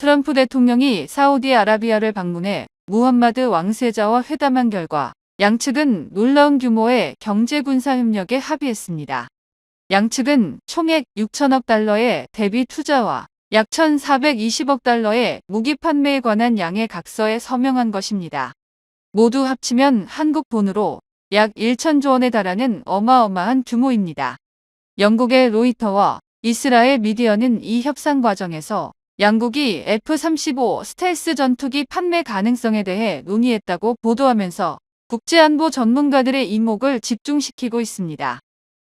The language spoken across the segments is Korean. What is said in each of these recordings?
트럼프 대통령이 사우디아라비아를 방문해 무함마드 왕세자와 회담한 결과 양측은 놀라운 규모의 경제군사 협력에 합의했습니다. 양측은 총액 6천억 달러의 대비 투자와 약 1,420억 달러의 무기 판매에 관한 양해 각서에 서명한 것입니다. 모두 합치면 한국 돈으로 약 1천조 원에 달하는 어마어마한 규모입니다. 영국의 로이터와 이스라엘 미디어는 이 협상 과정에서 양국이 F-35 스텔스 전투기 판매 가능성에 대해 논의했다고 보도하면서 국제안보 전문가들의 이목을 집중시키고 있습니다.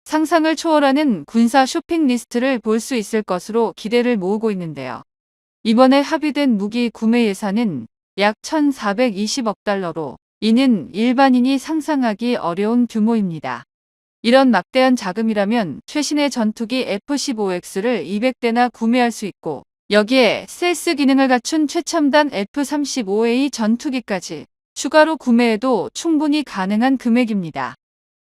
상상을 초월하는 군사 쇼핑 리스트를 볼 수 있을 것으로 기대를 모으고 있는데요. 이번에 합의된 무기 구매 예산은 약 1,420억 달러로 이는 일반인이 상상하기 어려운 규모입니다. 이런 막대한 자금이라면 최신의 전투기 F-15X를 200대나 구매할 수 있고 여기에 스텔스 기능을 갖춘 최첨단 F-35A 전투기까지 추가로 구매해도 충분히 가능한 금액입니다.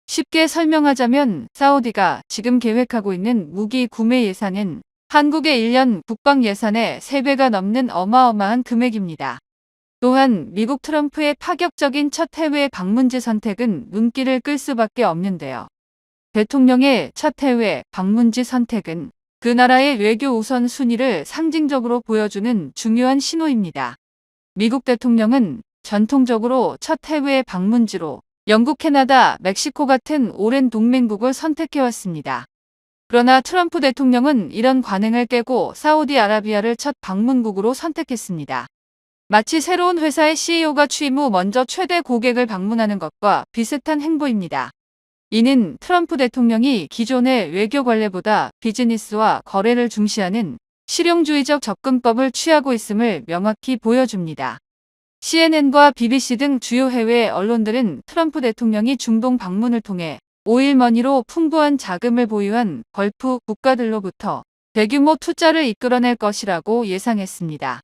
쉽게 설명하자면 사우디가 지금 계획하고 있는 무기 구매 예산은 한국의 1년 국방 예산의 3배가 넘는 어마어마한 금액입니다. 또한 미국 트럼프의 파격적인 첫 해외 방문지 선택은 눈길을 끌 수밖에 없는데요. 대통령의 첫 해외 방문지 선택은 그 나라의 외교 우선순위를 상징적으로 보여주는 중요한 신호입니다. 미국 대통령은 전통적으로 첫 해외 방문지로 영국, 캐나다, 멕시코 같은 오랜 동맹국을 선택해왔습니다. 그러나 트럼프 대통령은 이런 관행을 깨고 사우디아라비아를 첫 방문국으로 선택했습니다. 마치 새로운 회사의 CEO가 취임 후 먼저 최대 고객을 방문하는 것과 비슷한 행보입니다. 이는 트럼프 대통령이 기존의 외교 관례보다 비즈니스와 거래를 중시하는 실용주의적 접근법을 취하고 있음을 명확히 보여줍니다. CNN과 BBC 등 주요 해외 언론들은 트럼프 대통령이 중동 방문을 통해 오일머니로 풍부한 자금을 보유한 걸프 국가들로부터 대규모 투자를 이끌어낼 것이라고 예상했습니다.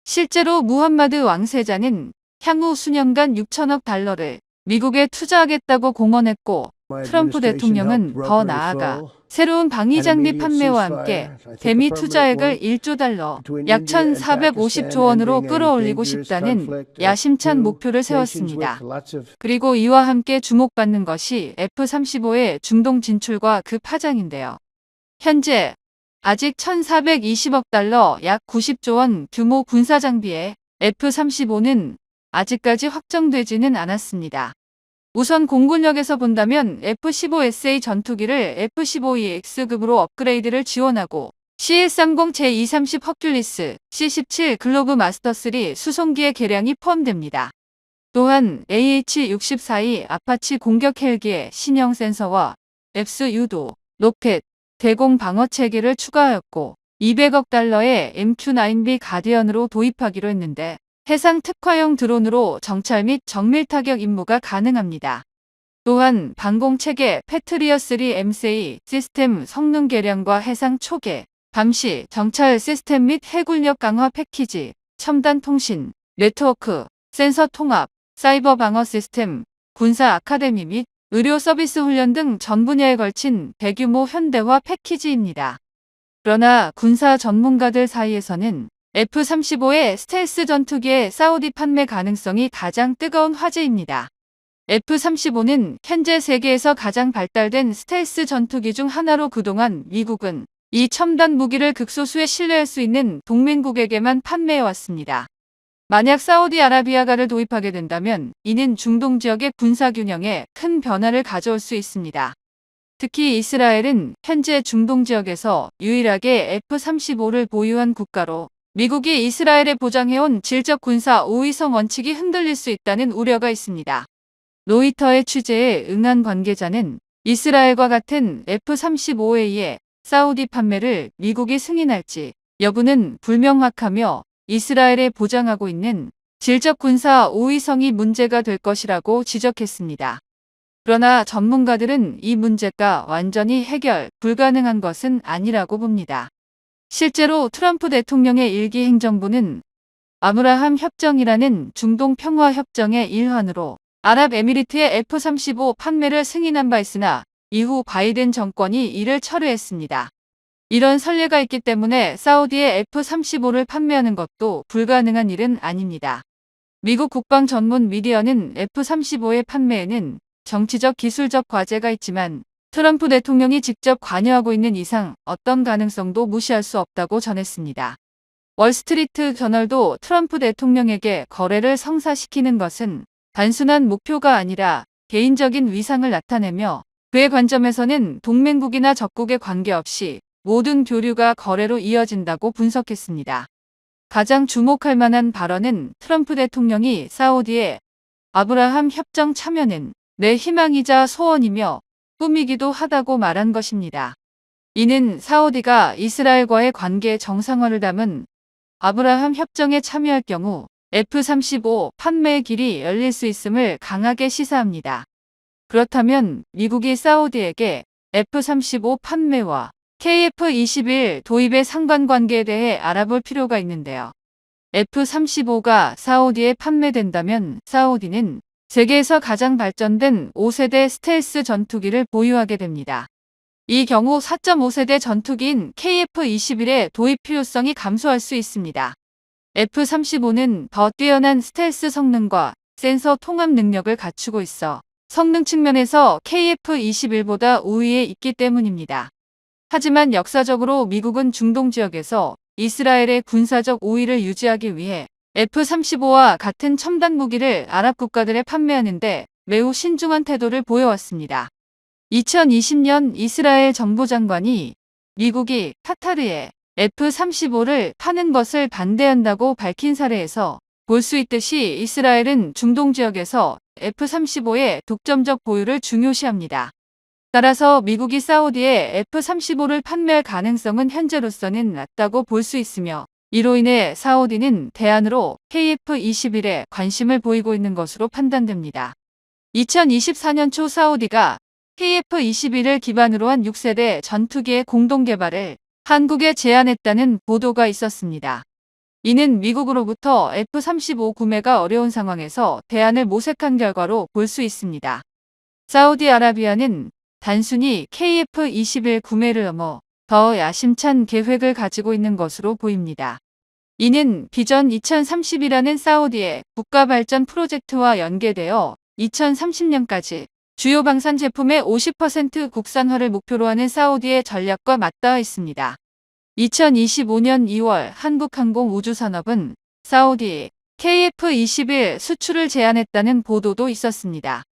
실제로 무함마드 왕세자는 향후 수년간 6천억 달러를 미국에 투자하겠다고 공언했고 트럼프 대통령은 더 나아가 새로운 방위 장비 판매와 함께 대미 투자액을 1조 달러, 약 1,450조 원으로 끌어올리고 싶다는 야심찬 목표를 세웠습니다. 그리고 이와 함께 주목받는 것이 F-35의 중동 진출과 그 파장인데요. 현재 아직 1,420억 달러, 약 90조 원 규모 군사 장비에 F-35는 아직까지 확정되지는 않았습니다. 우선 공군력에서 본다면 F-15SA 전투기를 F-15EX급으로 업그레이드를 지원하고 CH-30 제230 허큘리스, C-17 글로브 마스터3 수송기의 개량이 포함됩니다. 또한 AH-64E 아파치 공격 헬기의 신형 센서와 앱스 유도, 로켓, 대공 방어 체계를 추가하였고 200억 달러의 MQ-9B 가디언으로 도입하기로 했는데 해상 특화형 드론으로 정찰 및 정밀 타격 임무가 가능합니다. 또한 방공체계 패트리어3 MSA 시스템 성능 개량과 해상 초계, 감시, 정찰 시스템 및 해군력 강화 패키지, 첨단 통신, 네트워크, 센서 통합, 사이버 방어 시스템, 군사 아카데미 및 의료 서비스 훈련 등 전 분야에 걸친 대규모 현대화 패키지입니다. 그러나 군사 전문가들 사이에서는 F-35의 스텔스 전투기의 사우디 판매 가능성이 가장 뜨거운 화제입니다. F-35는 현재 세계에서 가장 발달된 스텔스 전투기 중 하나로 그동안 미국은 이 첨단 무기를 극소수에 신뢰할 수 있는 동맹국에게만 판매해왔습니다. 만약 사우디아라비아가를 도입하게 된다면 이는 중동 지역의 군사 균형에 큰 변화를 가져올 수 있습니다. 특히 이스라엘은 현재 중동 지역에서 유일하게 F-35를 보유한 국가로 미국이 이스라엘에 보장해온 질적 군사 우위성 원칙이 흔들릴 수 있다는 우려가 있습니다. 로이터의 취재에 응한 관계자는 이스라엘과 같은 F-35A의 사우디 판매를 미국이 승인할지 여부는 불명확하며 이스라엘에 보장하고 있는 질적 군사 우위성이 문제가 될 것이라고 지적했습니다. 그러나 전문가들은 이 문제가 완전히 해결 불가능한 것은 아니라고 봅니다. 실제로 트럼프 대통령의 일기 행정부는 아브라함 협정이라는 중동 평화 협정의 일환으로 아랍에미리트의 F-35 판매를 승인한 바 있으나 이후 바이든 정권이 이를 철회했습니다. 이런 선례가 있기 때문에 사우디에 F-35를 판매하는 것도 불가능한 일은 아닙니다. 미국 국방 전문 미디어는 F-35의 판매에는 정치적 기술적 과제가 있지만 트럼프 대통령이 직접 관여하고 있는 이상 어떤 가능성도 무시할 수 없다고 전했습니다. 월스트리트 저널도 트럼프 대통령에게 거래를 성사시키는 것은 단순한 목표가 아니라 개인적인 위상을 나타내며 그의 관점에서는 동맹국이나 적국에 관계없이 모든 교류가 거래로 이어진다고 분석했습니다. 가장 주목할 만한 발언은 트럼프 대통령이 사우디의 아브라함 협정 참여는 내 희망이자 소원이며 꿈이기도 하다고 말한 것입니다. 이는 사우디가 이스라엘과의 관계 정상화를 담은 아브라함 협정에 참여할 경우 F-35 판매의 길이 열릴 수 있음을 강하게 시사합니다. 그렇다면 미국이 사우디에게 F-35 판매와 KF-21 도입의 상관관계에 대해 알아볼 필요가 있는데요. F-35가 사우디에 판매된다면 사우디는 세계에서 가장 발전된 5세대 스텔스 전투기를 보유하게 됩니다. 이 경우 4.5세대 전투기인 KF-21의 도입 필요성이 감소할 수 있습니다. F-35는 더 뛰어난 스텔스 성능과 센서 통합 능력을 갖추고 있어 성능 측면에서 KF-21보다 우위에 있기 때문입니다. 하지만 역사적으로 미국은 중동 지역에서 이스라엘의 군사적 우위를 유지하기 위해 F-35와 같은 첨단 무기를 아랍 국가들에 판매하는데 매우 신중한 태도를 보여왔습니다. 2020년 이스라엘 정부 장관이 미국이 카타르에 F-35를 파는 것을 반대한다고 밝힌 사례에서 볼 수 있듯이 이스라엘은 중동 지역에서 F-35의 독점적 보유를 중요시합니다. 따라서 미국이 사우디에 F-35를 판매할 가능성은 현재로서는 낮다고 볼 수 있으며 이로 인해 사우디는 대안으로 KF-21에 관심을 보이고 있는 것으로 판단됩니다. 2024년 초 사우디가 KF-21을 기반으로 한 6세대 전투기의 공동 개발을 한국에 제안했다는 보도가 있었습니다. 이는 미국으로부터 F-35 구매가 어려운 상황에서 대안을 모색한 결과로 볼 수 있습니다. 사우디아라비아는 단순히 KF-21 구매를 넘어 더 야심찬 계획을 가지고 있는 것으로 보입니다. 이는 비전 2030이라는 사우디의 국가발전 프로젝트와 연계되어 2030년까지 주요 방산 제품의 50% 국산화를 목표로 하는 사우디의 전략과 맞닿아 있습니다. 2025년 2월 한국항공우주산업은 사우디 KF-21 수출을 제안했다는 보도도 있었습니다.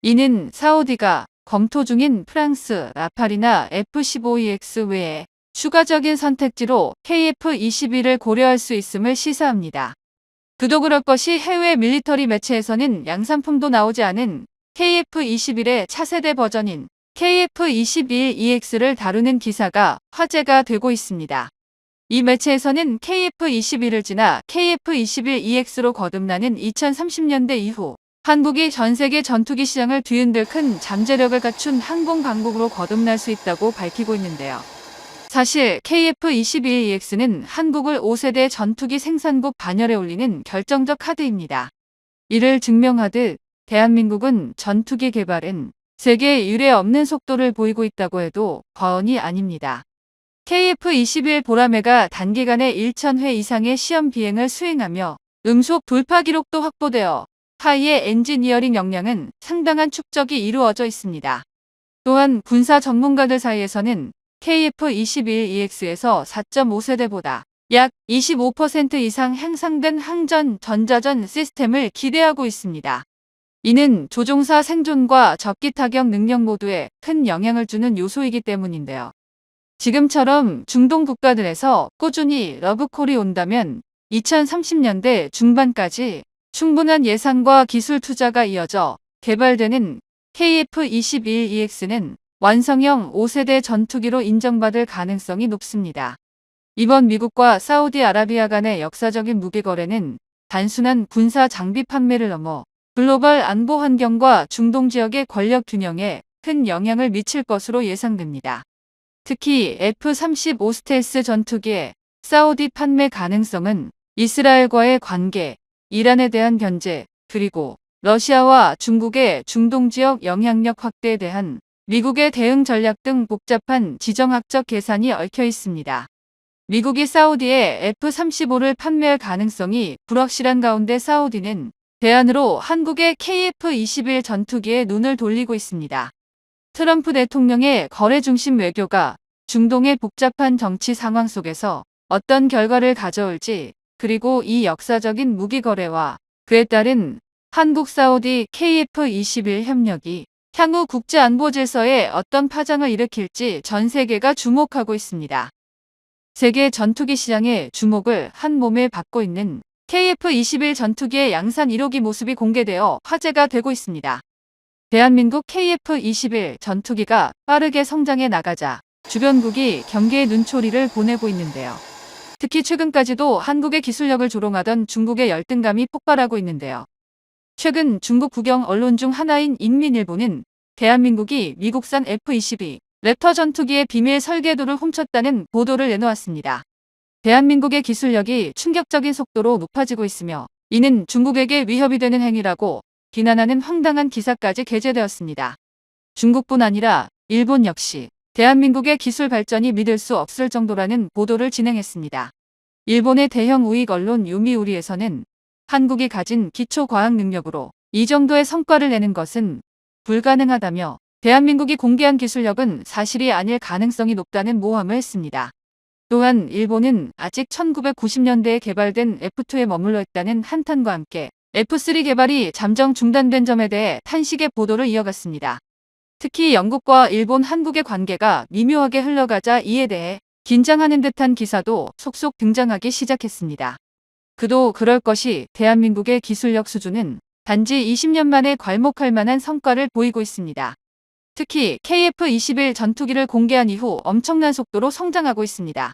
이는 사우디가 검토 중인 프랑스 라팔이나 F-15EX 외에 추가적인 선택지로 KF-21을 고려할 수 있음을 시사합니다. 그도 그럴 것이 해외 밀리터리 매체에서는 양산품도 나오지 않은 KF-21의 차세대 버전인 KF-21EX를 다루는 기사가 화제가 되고 있습니다. 이 매체에서는 KF-21을 지나 KF-21EX로 거듭나는 2030년대 이후 한국이 전 세계 전투기 시장을 뒤흔들 큰 잠재력을 갖춘 항공 강국으로 거듭날 수 있다고 밝히고 있는데요. 사실 KF-21EX는 한국을 5세대 전투기 생산국 반열에 올리는 결정적 카드입니다. 이를 증명하듯 대한민국은 전투기 개발은 세계에 유례 없는 속도를 보이고 있다고 해도 과언이 아닙니다. KF-21 보라매가 단기간에 1,000회 이상의 시험 비행을 수행하며 음속 돌파 기록도 확보되어 하이의 엔지니어링 역량은 상당한 축적이 이루어져 있습니다. 또한 군사 전문가들 사이에서는 KF-21EX에서 4.5세대보다 약 25% 이상 향상된 항전 전자전 시스템을 기대하고 있습니다. 이는 조종사 생존과 적기 타격 능력 모두에 큰 영향을 주는 요소이기 때문인데요. 지금처럼 중동 국가들에서 꾸준히 러브콜이 온다면 2030년대 중반까지 충분한 예산과 기술 투자가 이어져 개발되는 KF-21EX는 완성형 5세대 전투기로 인정받을 가능성이 높습니다. 이번 미국과 사우디아라비아 간의 역사적인 무기 거래는 단순한 군사 장비 판매를 넘어 글로벌 안보 환경과 중동 지역의 권력 균형에 큰 영향을 미칠 것으로 예상됩니다. 특히 F-35 스텔스 전투기의 사우디 판매 가능성은 이스라엘과의 관계, 이란에 대한 견제, 그리고 러시아와 중국의 중동 지역 영향력 확대에 대한 미국의 대응 전략 등 복잡한 지정학적 계산이 얽혀 있습니다. 미국이 사우디에 F-35를 판매할 가능성이 불확실한 가운데 사우디는 대안으로 한국의 KF-21 전투기에 눈을 돌리고 있습니다. 트럼프 대통령의 거래 중심 외교가 중동의 복잡한 정치 상황 속에서 어떤 결과를 가져올지, 그리고 이 역사적인 무기 거래와 그에 따른 한국 사우디 KF-21 협력이 향후 국제 안보 질서에 어떤 파장을 일으킬지 전 세계가 주목하고 있습니다. 세계 전투기 시장의 주목을 한 몸에 받고 있는 KF-21 전투기의 양산 1호기 모습이 공개되어 화제가 되고 있습니다. 대한민국 KF-21 전투기가 빠르게 성장해 나가자 주변국이 경계의 눈초리를 보내고 있는데요. 특히 최근까지도 한국의 기술력을 조롱하던 중국의 열등감이 폭발하고 있는데요. 최근 중국 국영 언론 중 하나인 인민일보는 대한민국이 미국산 F-22 랩터 전투기의 비밀 설계도를 훔쳤다는 보도를 내놓았습니다. 대한민국의 기술력이 충격적인 속도로 높아지고 있으며 이는 중국에게 위협이 되는 행위라고 비난하는 황당한 기사까지 게재되었습니다. 중국뿐 아니라 일본 역시 대한민국의 기술 발전이 믿을 수 없을 정도라는 보도를 진행했습니다. 일본의 대형 우익 언론 요미우리에서는 한국이 가진 기초 과학 능력으로 이 정도의 성과를 내는 것은 불가능하다며 대한민국이 공개한 기술력은 사실이 아닐 가능성이 높다는 모함을 했습니다. 또한 일본은 아직 1990년대에 개발된 F2에 머물러 있다는 한탄과 함께 F3 개발이 잠정 중단된 점에 대해 탄식의 보도를 이어갔습니다. 특히 영국과 일본, 한국의 관계가 미묘하게 흘러가자 이에 대해 긴장하는 듯한 기사도 속속 등장하기 시작했습니다. 그도 그럴 것이 대한민국의 기술력 수준은 단지 20년 만에 괄목할 만한 성과를 보이고 있습니다. 특히 KF-21 전투기를 공개한 이후 엄청난 속도로 성장하고 있습니다.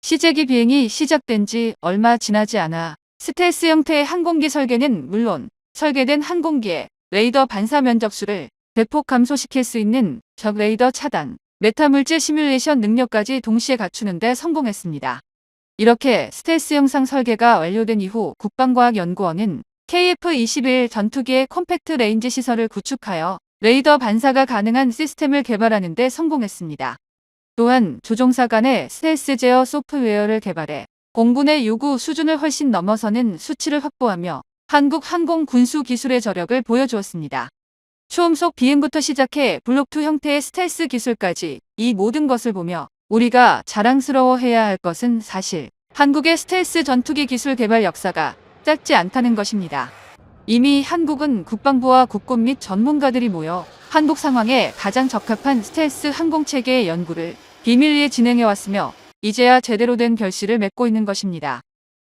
시제기 비행이 시작된 지 얼마 지나지 않아 스텔스 형태의 항공기 설계는 물론 설계된 항공기의 레이더 반사 면적수를 대폭 감소시킬 수 있는 적 레이더 차단, 메타물질 시뮬레이션 능력까지 동시에 갖추는 데 성공했습니다. 이렇게 스텔스 형상 설계가 완료된 이후 국방과학연구원은 KF-21 전투기의 컴팩트 레인지 시설을 구축하여 레이더 반사가 가능한 시스템을 개발하는 데 성공했습니다. 또한 조종사 간의 스텔스 제어 소프트웨어를 개발해 공군의 요구 수준을 훨씬 넘어서는 수치를 확보하며 한국 항공 군수 기술의 저력을 보여주었습니다. 초음속 비행부터 시작해 블록2 형태의 스텔스 기술까지 이 모든 것을 보며 우리가 자랑스러워해야 할 것은 사실 한국의 스텔스 전투기 기술 개발 역사가 짧지 않다는 것입니다. 이미 한국은 국방부와 국군 및 전문가들이 모여 한국 상황에 가장 적합한 스텔스 항공체계의 연구를 비밀리에 진행해왔으며 이제야 제대로 된 결실을 맺고 있는 것입니다.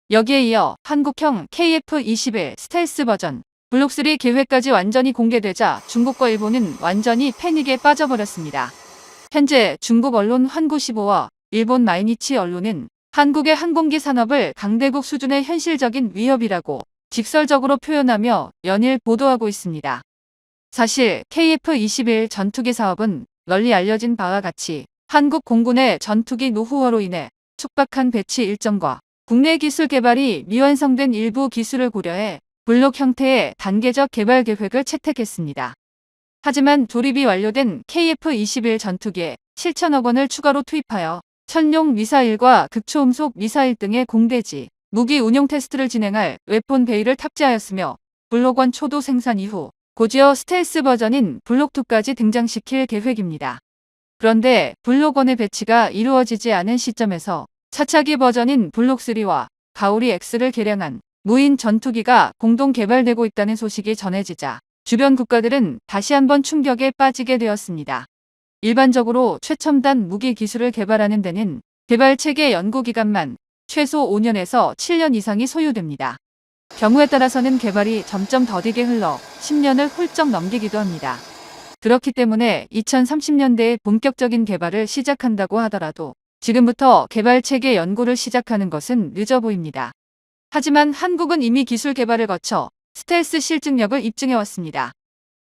여기에 이어 한국형 KF-21 스텔스 버전 블록3 계획까지 완전히 공개되자 중국과 일본은 완전히 패닉에 빠져버렸습니다. 현재 중국 언론 환구15와 일본 마이니치 언론은 한국의 항공기 산업을 강대국 수준의 현실적인 위협이라고 직설적으로 표현하며 연일 보도하고 있습니다. 사실 KF-21 전투기 사업은 널리 알려진 바와 같이 한국 공군의 전투기 노후화로 인해 촉박한 배치 일정과 국내 기술 개발이 미완성된 일부 기술을 고려해 블록 형태의 단계적 개발 계획을 채택했습니다. 하지만 조립이 완료된 KF-21 전투기에 7천억 원을 추가로 투입하여 천룡 미사일과 극초음속 미사일 등의 공대지, 무기 운용 테스트를 진행할 웨폰 베이를 탑재하였으며 블록1 초도 생산 이후 곧이어 스텔스 버전인 블록2까지 등장시킬 계획입니다. 그런데 블록1의 배치가 이루어지지 않은 시점에서 차차기 버전인 블록3와 가오리 X를 개량한 무인 전투기가 공동 개발되고 있다는 소식이 전해지자 주변 국가들은 다시 한번 충격에 빠지게 되었습니다. 일반적으로 최첨단 무기 기술을 개발하는 데는 개발 체계 연구 기간만 최소 5년에서 7년 이상이 소요됩니다. 경우에 따라서는 개발이 점점 더디게 흘러 10년을 훌쩍 넘기기도 합니다. 그렇기 때문에 2030년대에 본격적인 개발을 시작한다고 하더라도 지금부터 개발 체계 연구를 시작하는 것은 늦어 보입니다. 하지만 한국은 이미 기술 개발을 거쳐 스텔스 실증력을 입증해왔습니다.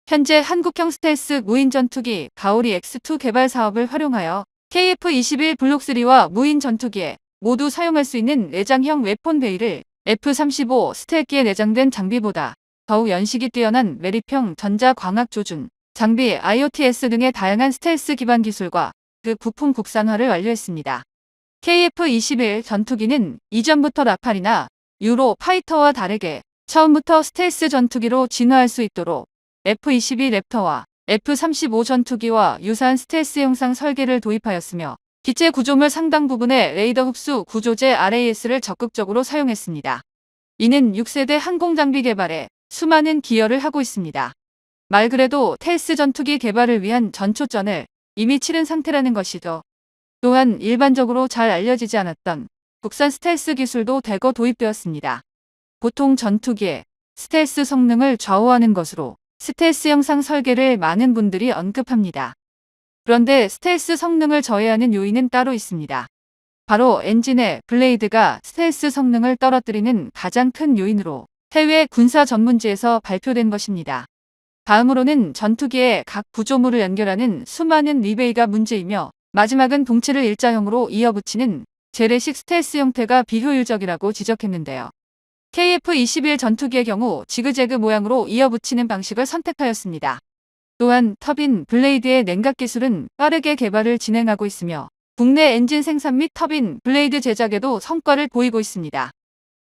현재 한국형 스텔스 무인 전투기 가오리 X2 개발 사업을 활용하여 KF-21 블록3와 무인 전투기에 모두 사용할 수 있는 내장형 웨폰 베이를 F-35 스텔기에 내장된 장비보다 더욱 연식이 뛰어난 매립형 전자광학 조준 장비, IOTS 등의 다양한 스텔스 기반 기술과 그 부품 국산화를 완료했습니다. KF-21 전투기는 이전부터 라팔이나 유로 파이터와 다르게 처음부터 스텔스 전투기로 진화할 수 있도록 F-22 랩터와 F-35 전투기와 유사한 스텔스 형상 설계를 도입하였으며 기체 구조물 상당 부분에 레이더 흡수 구조재 RAS를 적극적으로 사용했습니다. 이는 6세대 항공장비 개발에 수많은 기여를 하고 있습니다. 말 그대로 텔스 전투기 개발을 위한 전초전을 이미 치른 상태라는 것이죠. 또한 일반적으로 잘 알려지지 않았던 국산 스텔스 기술도 대거 도입되었습니다. 보통 전투기의 스텔스 성능을 좌우하는 것으로 스텔스 영상 설계를 많은 분들이 언급합니다. 그런데 스텔스 성능을 저해하는 요인은 따로 있습니다. 바로 엔진의 블레이드가 스텔스 성능을 떨어뜨리는 가장 큰 요인으로 해외 군사 전문지에서 발표된 것입니다. 다음으로는 전투기의 각 구조물을 연결하는 수많은 리베이가 문제이며 마지막은 동체를 일자형으로 이어붙이는 재래식 스텔스 형태가 비효율적이라고 지적했는데요. KF-21 전투기의 경우 지그재그 모양으로 이어붙이는 방식을 선택하였습니다. 또한 터빈 블레이드의 냉각 기술은 빠르게 개발을 진행하고 있으며 국내 엔진 생산 및 터빈 블레이드 제작에도 성과를 보이고 있습니다.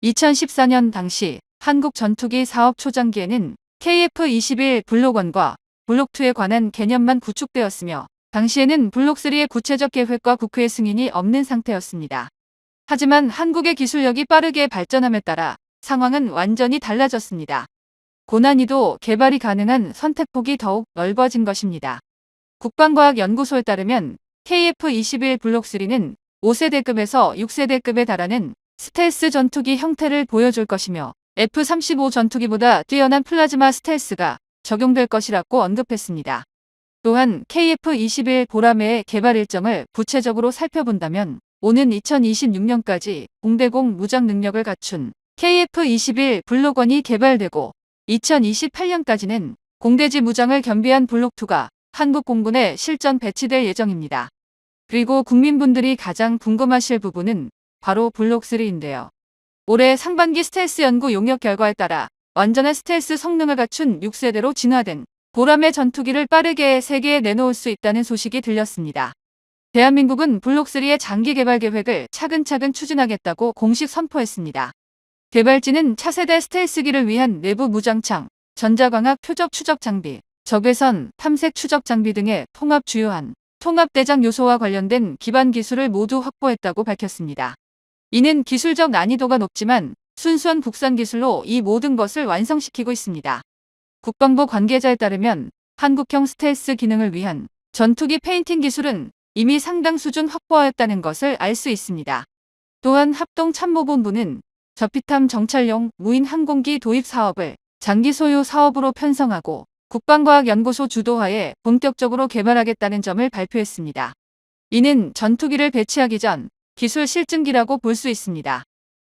2014년 당시 한국 전투기 사업 초창기에는 KF-21 블록 1과 블록 2에 관한 개념만 구축되었으며 당시에는 블록 3의 구체적 계획과 국회 승인이 없는 상태였습니다. 하지만 한국의 기술력이 빠르게 발전함에 따라 상황은 완전히 달라졌습니다. 고난이도 개발이 가능한 선택폭이 더욱 넓어진 것입니다. 국방과학연구소에 따르면 KF-21 블록 3는 5세대급에서 6세대급에 달하는 스텔스 전투기 형태를 보여줄 것이며 F-35 전투기보다 뛰어난 플라즈마 스텔스가 적용될 것이라고 언급했습니다. 또한 KF-21 보라매의 개발 일정을 구체적으로 살펴본다면 오는 2026년까지 공대공 무장 능력을 갖춘 KF-21 블록 1이 개발되고 2028년까지는 공대지 무장을 겸비한 블록 2가 한국 공군에 실전 배치될 예정입니다. 그리고 국민분들이 가장 궁금하실 부분은 바로 블록 3인데요. 올해 상반기 스텔스 연구 용역 결과에 따라 완전한 스텔스 성능을 갖춘 6세대로 진화된 보라매 전투기를 빠르게 세계에 내놓을 수 있다는 소식이 들렸습니다. 대한민국은 블록 3의 장기 개발 계획을 차근차근 추진하겠다고 공식 선포했습니다. 개발지는 차세대 스텔스기를 위한 내부 무장창, 전자광학 표적 추적 장비, 적외선 탐색 추적 장비 등의 통합 주요한 통합 대장 요소와 관련된 기반 기술을 모두 확보했다고 밝혔습니다. 이는 기술적 난이도가 높지만 순수한 국산 기술로 이 모든 것을 완성시키고 있습니다. 국방부 관계자에 따르면 한국형 스텔스 기능을 위한 전투기 페인팅 기술은 이미 상당 수준 확보하였다는 것을 알 수 있습니다. 또한 합동참모본부는 저피탐 정찰용 무인 항공기 도입 사업을 장기 소유 사업으로 편성하고 국방과학연구소 주도하에 본격적으로 개발하겠다는 점을 발표했습니다. 이는 전투기를 배치하기 전 기술 실증기라고 볼 수 있습니다.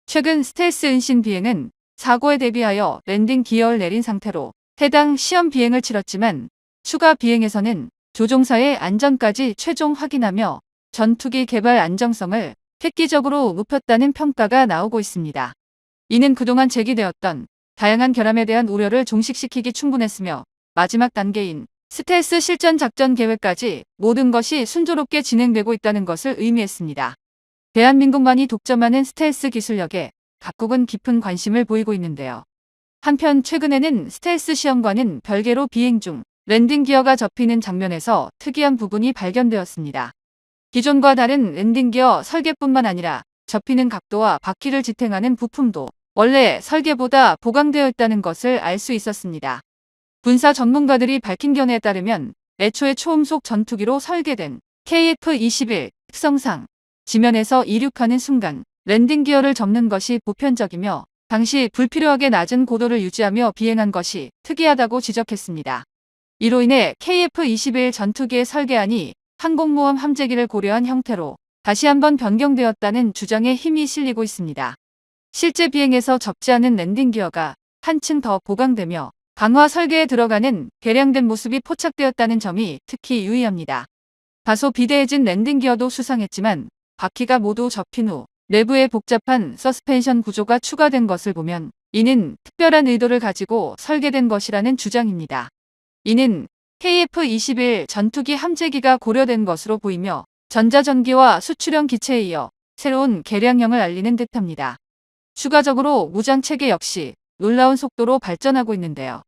최근 스텔스 은신 비행은 사고에 대비하여 랜딩 기어를 내린 상태로 해당 시험 비행을 치렀지만 추가 비행에서는 조종사의 안전까지 최종 확인하며 전투기 개발 안정성을 획기적으로 높였다는 평가가 나오고 있습니다. 이는 그동안 제기되었던 다양한 결함에 대한 우려를 종식시키기 충분했으며 마지막 단계인 스텔스 실전 작전 계획까지 모든 것이 순조롭게 진행되고 있다는 것을 의미했습니다. 대한민국만이 독점하는 스텔스 기술력에 각국은 깊은 관심을 보이고 있는데요. 한편 최근에는 스텔스 시험과는 별개로 비행 중 랜딩 기어가 접히는 장면에서 특이한 부분이 발견되었습니다. 기존과 다른 랜딩 기어 설계뿐만 아니라 접히는 각도와 바퀴를 지탱하는 부품도 원래 설계보다 보강되어 있다는 것을 알 수 있었습니다. 군사 전문가들이 밝힌 견해에 따르면 애초에 초음속 전투기로 설계된 KF-21 특성상 지면에서 이륙하는 순간 랜딩 기어를 접는 것이 보편적이며 당시 불필요하게 낮은 고도를 유지하며 비행한 것이 특이하다고 지적했습니다. 이로 인해 KF-21 전투기의 설계안이 항공모함 함재기를 고려한 형태로 다시 한번 변경되었다는 주장에 힘이 실리고 있습니다. 실제 비행에서 접지 않은 랜딩 기어가 한층 더 보강되며 강화 설계에 들어가는 개량된 모습이 포착되었다는 점이 특히 유의합니다. 다소 비대해진 랜딩 기어도 수상했지만 바퀴가 모두 접힌 후 내부에 복잡한 서스펜션 구조가 추가된 것을 보면 이는 특별한 의도를 가지고 설계된 것이라는 주장입니다. 이는 KF-21 전투기 함재기가 고려된 것으로 보이며 전자전기와 수출형 기체에 이어 새로운 개량형을 알리는 듯합니다. 추가적으로 무장체계 역시 놀라운 속도로 발전하고 있는데요.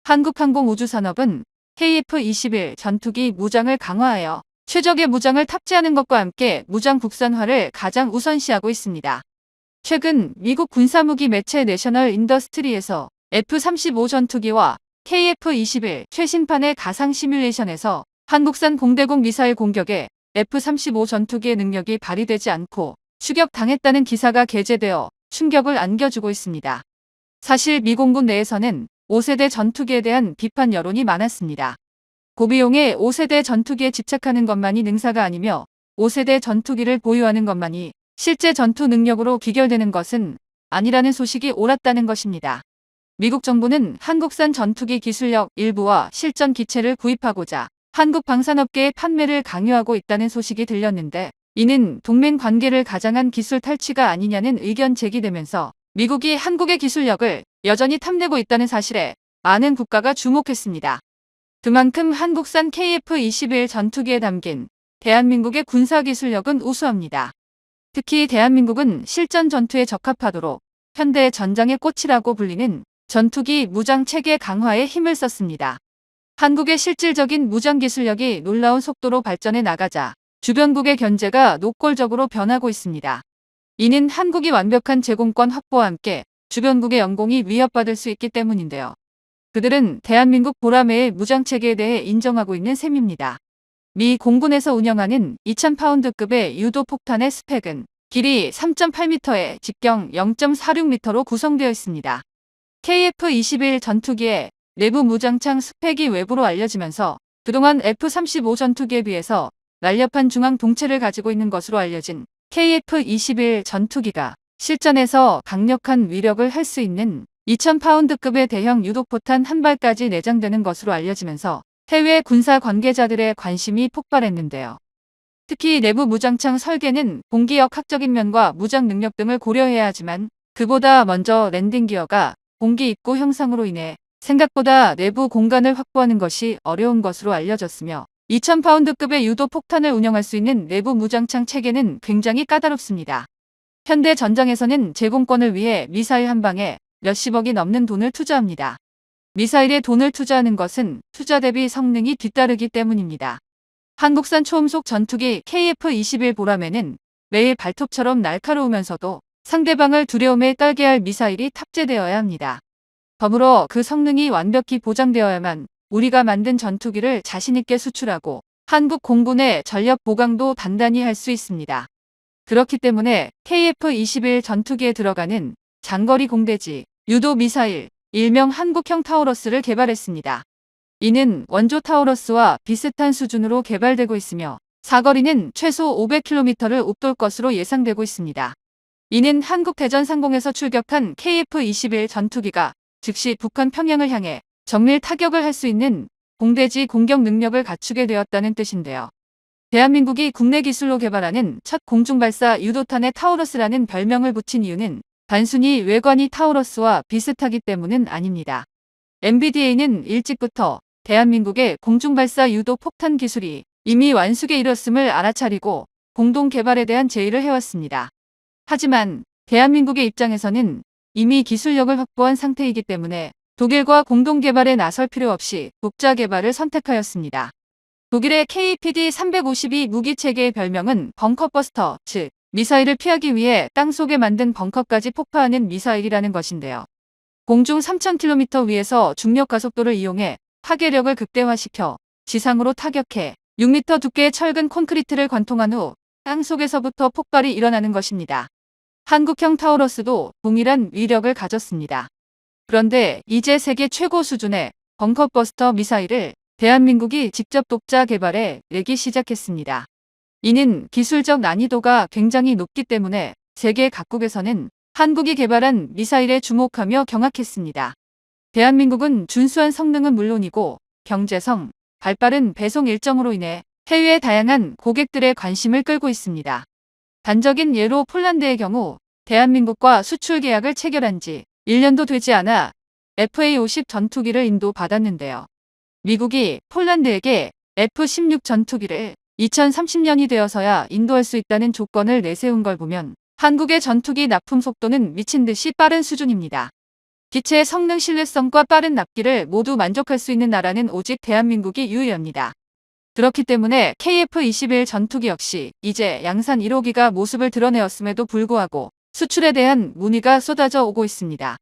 한국항공우주산업은 KF-21 전투기 무장을 강화하여 최적의 무장을 탑재하는 것과 함께 무장 국산화를 가장 우선시하고 있습니다. 최근 미국 군사무기 매체 내셔널 인더스트리에서 F-35 전투기와 KF-21 최신판의 가상 시뮬레이션에서 한국산 공대공 미사일 공격에 F-35 전투기의 능력이 발휘되지 않고 추격당했다는 기사가 게재되어 충격을 안겨주고 있습니다. 사실 미 공군 내에서는 5세대 전투기에 대한 비판 여론이 많았습니다. 고비용의 5세대 전투기에 집착하는 것만이 능사가 아니며 5세대 전투기를 보유하는 것만이 실제 전투 능력으로 비결되는 것은 아니라는 소식이 옳았다는 것입니다. 미국 정부는 한국산 전투기 기술력 일부와 실전 기체를 구입하고자 한국 방산업계의 판매를 강요하고 있다는 소식이 들렸는데 이는 동맹 관계를 가장한 기술 탈취가 아니냐는 의견 제기되면서 미국이 한국의 기술력을 여전히 탐내고 있다는 사실에 많은 국가가 주목했습니다. 그만큼 한국산 KF-21 전투기에 담긴 대한민국의 군사기술력은 우수합니다. 특히 대한민국은 실전 전투에 적합하도록 현대 전장의 꽃이라고 불리는 전투기 무장 체계 강화에 힘을 썼습니다. 한국의 실질적인 무장 기술력이 놀라운 속도로 발전해 나가자 주변국의 견제가 노골적으로 변하고 있습니다. 이는 한국이 완벽한 제공권 확보와 함께 주변국의 영공이 위협받을 수 있기 때문인데요. 그들은 대한민국 보라매의 무장 체계에 대해 인정하고 있는 셈입니다. 미 공군에서 운영하는 2000파운드급의 유도 폭탄의 스펙은 길이 3.8m에 직경 0.46m로 구성되어 있습니다. KF-21 전투기의 내부 무장창 스펙이 외부로 알려지면서 그동안 F-35 전투기에 비해서 날렵한 중앙 동체를 가지고 있는 것으로 알려진 KF-21 전투기가 실전에서 강력한 위력을 할 수 있는 2000파운드급의 대형 유도포탄 한 발까지 내장되는 것으로 알려지면서 해외 군사 관계자들의 관심이 폭발했는데요. 특히 내부 무장창 설계는 공기역 학적인 면과 무장 능력 등을 고려해야 하지만 그보다 먼저 랜딩 기어가 공기 입구 형상으로 인해 생각보다 내부 공간을 확보하는 것이 어려운 것으로 알려졌으며 2000파운드급의 유도 폭탄을 운영할 수 있는 내부 무장창 체계는 굉장히 까다롭습니다. 현대 전장에서는 제공권을 위해 미사일 한 방에 몇십억이 넘는 돈을 투자합니다. 미사일에 돈을 투자하는 것은 투자 대비 성능이 뒤따르기 때문입니다. 한국산 초음속 전투기 KF-21 보라매는 매일 발톱처럼 날카로우면서도 상대방을 두려움에 떨게 할 미사일이 탑재되어야 합니다. 더불어 그 성능이 완벽히 보장되어야만 우리가 만든 전투기를 자신있게 수출하고 한국 공군의 전력 보강도 단단히 할 수 있습니다. 그렇기 때문에 KF-21 전투기에 들어가는 장거리 공대지 유도 미사일, 일명 한국형 타우러스를 개발했습니다. 이는 원조 타우러스와 비슷한 수준으로 개발되고 있으며 사거리는 최소 500km를 웃돌 것으로 예상되고 있습니다. 이는 한국 대전 상공에서 출격한 KF-21 전투기가 즉시 북한 평양을 향해 정밀 타격을 할 수 있는 공대지 공격 능력을 갖추게 되었다는 뜻인데요. 대한민국이 국내 기술로 개발하는 첫 공중발사 유도탄에 타우러스라는 별명을 붙인 이유는 단순히 외관이 타우러스와 비슷하기 때문은 아닙니다. MBDA는 일찍부터 대한민국의 공중발사 유도 폭탄 기술이 이미 완숙에 이르렀음을 알아차리고 공동 개발에 대한 제의를 해왔습니다. 하지만 대한민국의 입장에서는 이미 기술력을 확보한 상태이기 때문에 독일과 공동 개발에 나설 필요 없이 국자 개발을 선택하였습니다. 독일의 KPD-352 무기체계의 별명은 벙커버스터, 즉 미사일을 피하기 위해 땅속에 만든 벙커까지 폭파하는 미사일이라는 것인데요. 공중 3000km 위에서 중력 가속도를 이용해 파괴력을 극대화시켜 지상으로 타격해 6m 두께의 철근 콘크리트를 관통한 후 땅속에서부터 폭발이 일어나는 것입니다. 한국형 타우러스도 동일한 위력을 가졌습니다. 그런데 이제 세계 최고 수준의 벙커버스터 미사일을 대한민국이 직접 독자 개발해 내기 시작했습니다. 이는 기술적 난이도가 굉장히 높기 때문에 세계 각국에서는 한국이 개발한 미사일에 주목하며 경악했습니다. 대한민국은 준수한 성능은 물론이고 경제성, 발빠른 배송 일정으로 인해 해외의 다양한 고객들의 관심을 끌고 있습니다. 단적인 예로 폴란드의 경우 대한민국과 수출 계약을 체결한 지 1년도 되지 않아 FA-50 전투기를 인도받았는데요. 미국이 폴란드에게 F-16 전투기를 2030년이 되어서야 인도할 수 있다는 조건을 내세운 걸 보면 한국의 전투기 납품 속도는 미친 듯이 빠른 수준입니다. 기체의 성능 신뢰성과 빠른 납기를 모두 만족할 수 있는 나라는 오직 대한민국이 유일합니다. 그렇기 때문에 KF-21 전투기 역시 이제 양산 1호기가 모습을 드러내었음에도 불구하고 수출에 대한 문의가 쏟아져 오고 있습니다.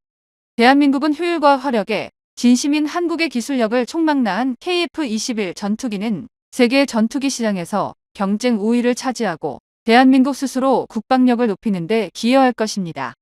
대한민국은 효율과 화력에 진심인 한국의 기술력을 총망라한 KF-21 전투기는 세계 전투기 시장에서 경쟁 우위를 차지하고 대한민국 스스로 국방력을 높이는 데 기여할 것입니다.